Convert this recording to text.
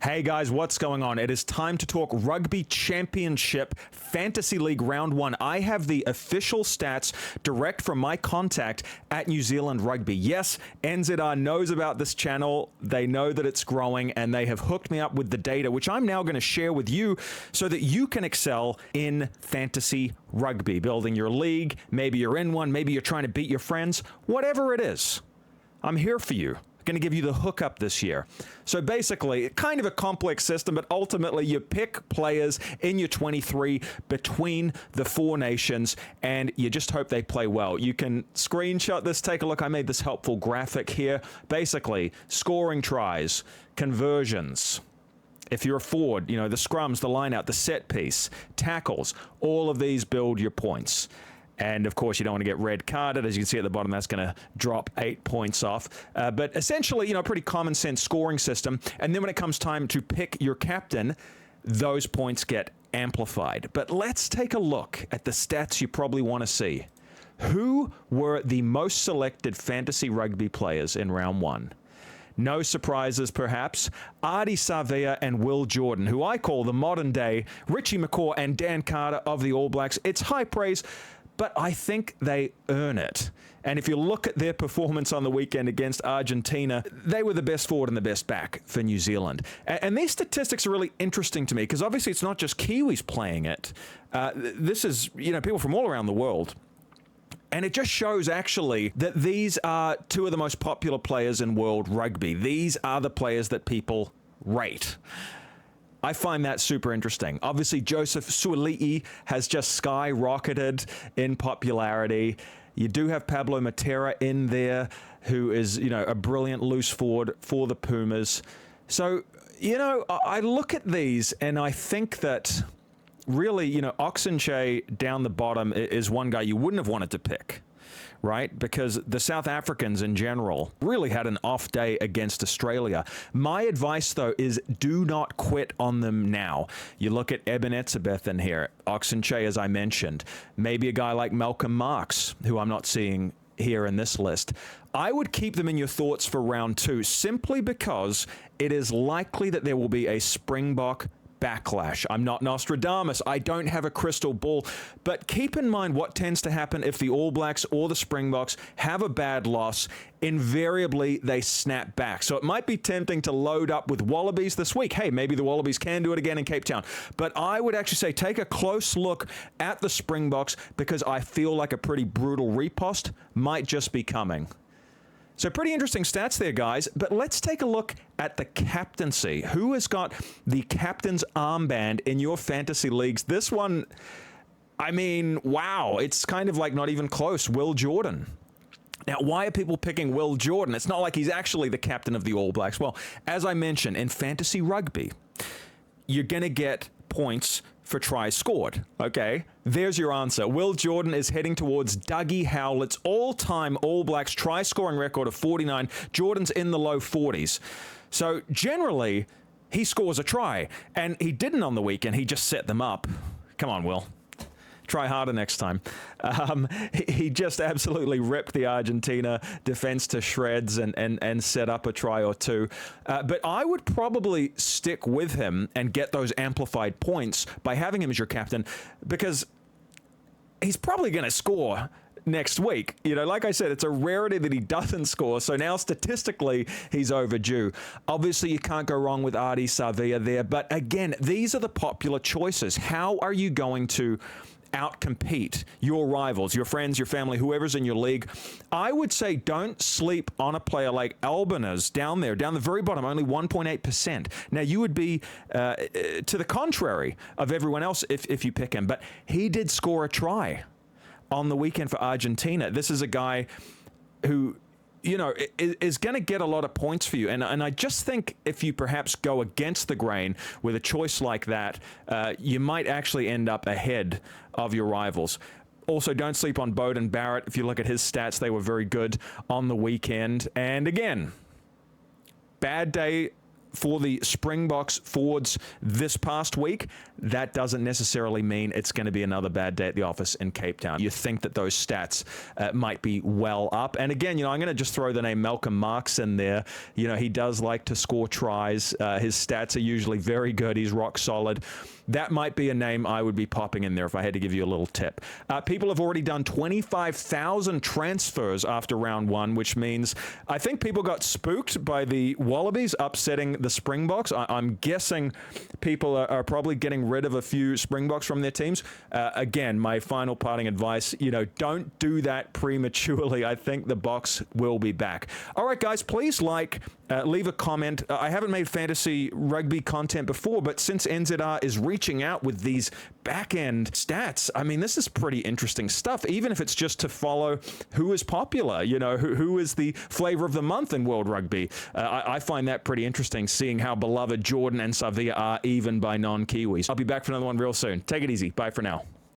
Hey guys, what's going on? It is time to talk Rugby Championship Fantasy League Round 1. I have the official stats direct from my contact at New Zealand Rugby. Yes, NZR knows about this channel. They know that it's growing and they have hooked me up with the data, which I'm now going to share with you so that you can excel in fantasy rugby, building your league. Maybe you're in one, maybe you're trying to beat your friends, whatever it is. I'm here for you. Going to give you the hookup this year. So basically, kind of a complex system, but ultimately you pick players in your 23 between the four nations, and you just hope they play well. You can screenshot this, take a look. I made this helpful graphic here. Basically, scoring tries, conversions. If you're a forward, the scrums, the line out, the set piece, tackles, all of these build your points. And, of course, you don't want to get red carded. As you can see at the bottom, that's going to drop 8 points off. But essentially, a pretty common sense scoring system. And then when it comes time to pick your captain, those points get amplified. But let's take a look at the stats you probably want to see. Who were the most selected fantasy rugby players in round 1? No surprises, perhaps. Ardie Savea and Will Jordan, who I call the modern-day Richie McCaw and Dan Carter of the All Blacks. It's high praise, but I think they earn it. And if you look at their performance on the weekend against Argentina, they were the best forward and the best back for New Zealand. And these statistics are really interesting to me because obviously it's not just Kiwis playing it. This is, people from all around the world. And it just shows, actually, that these are two of the most popular players in world rugby. These are the players that people rate. I find that super interesting. Obviously, Joseph Suali'i has just skyrocketed in popularity. You do have Pablo Matera in there, who is, a brilliant loose forward for the Pumas. So, I look at these and I think that really, Oxenche down the bottom is one guy you wouldn't have wanted to pick, right? Because the South Africans in general really had an off day against Australia. My advice, though, is do not quit on them now. You look at Eben Etzebeth in here, Oxenche, as I mentioned, maybe a guy like Malcolm Marx, who I'm not seeing here in this list. I would keep them in your thoughts for round 2, simply because it is likely that there will be a Springbok backlash. I'm not Nostradamus. I don't have a crystal ball. But keep in mind what tends to happen if the All Blacks or the Springboks have a bad loss. Invariably, they snap back. So it might be tempting to load up with Wallabies this week. Hey, maybe the Wallabies can do it again in Cape Town. But I would actually say take a close look at the Springboks because I feel like a pretty brutal riposte might just be coming. So pretty interesting stats there, guys. But let's take a look at the captaincy. Who has got the captain's armband in your fantasy leagues? This one, wow. It's kind of like not even close. Will Jordan. Now, why are people picking Will Jordan? It's not like he's actually the captain of the All Blacks. Well, as I mentioned, in fantasy rugby, you're going to get points for tries scored. Okay, there's your answer. Will Jordan is heading towards Dougie Howlett's all-time All Blacks try-scoring record of 49. Jordan's in the low 40s. So generally, he scores a try, and he didn't on the weekend. He just set them up. Come on, Will. Try harder next time. He just absolutely ripped the Argentina defense to shreds and set up a try or two. But I would probably stick with him and get those amplified points by having him as your captain because he's probably going to score next week. Like I said, it's a rarity that he doesn't score. So now statistically, he's overdue. Obviously, you can't go wrong with Ardie Savea there. But again, these are the popular choices. How are you going to outcompete your rivals, your friends, your family, whoever's in your league? I would say don't sleep on a player like Albanese down there, down the very bottom, only 1.8%. Now, you would be to the contrary of everyone else if you pick him, but he did score a try on the weekend for Argentina. This is a guy who is going to get a lot of points for you. And I just think if you perhaps go against the grain with a choice like that, you might actually end up ahead of your rivals. Also, don't sleep on Beauden Barrett. If you look at his stats, they were very good on the weekend. And again, bad day for the Springboks forwards this past week, that doesn't necessarily mean it's going to be another bad day at the office in Cape Town. You think that those stats might be well up. And again, I'm going to just throw the name Malcolm Marks in there. He does like to score tries. His stats are usually very good. He's rock solid. That might be a name I would be popping in there if I had to give you a little tip. People have already done 25,000 transfers after round one, which means I think people got spooked by the Wallabies upsetting the Springboks. I'm guessing people are probably getting rid of a few Springboks from their teams. Again, my final parting advice, don't do that prematurely. I think the Boks will be back. All right, guys, please leave a comment. I haven't made fantasy rugby content before, but since NZR is reaching out with these back-end stats, I mean, this is pretty interesting stuff, even if it's just to follow who is popular, who is the flavor of the month in World Rugby. I find that pretty interesting, seeing how beloved Jordan and Savea are even by non-Kiwis. I'll be back for another one real soon. Take it easy. Bye for now.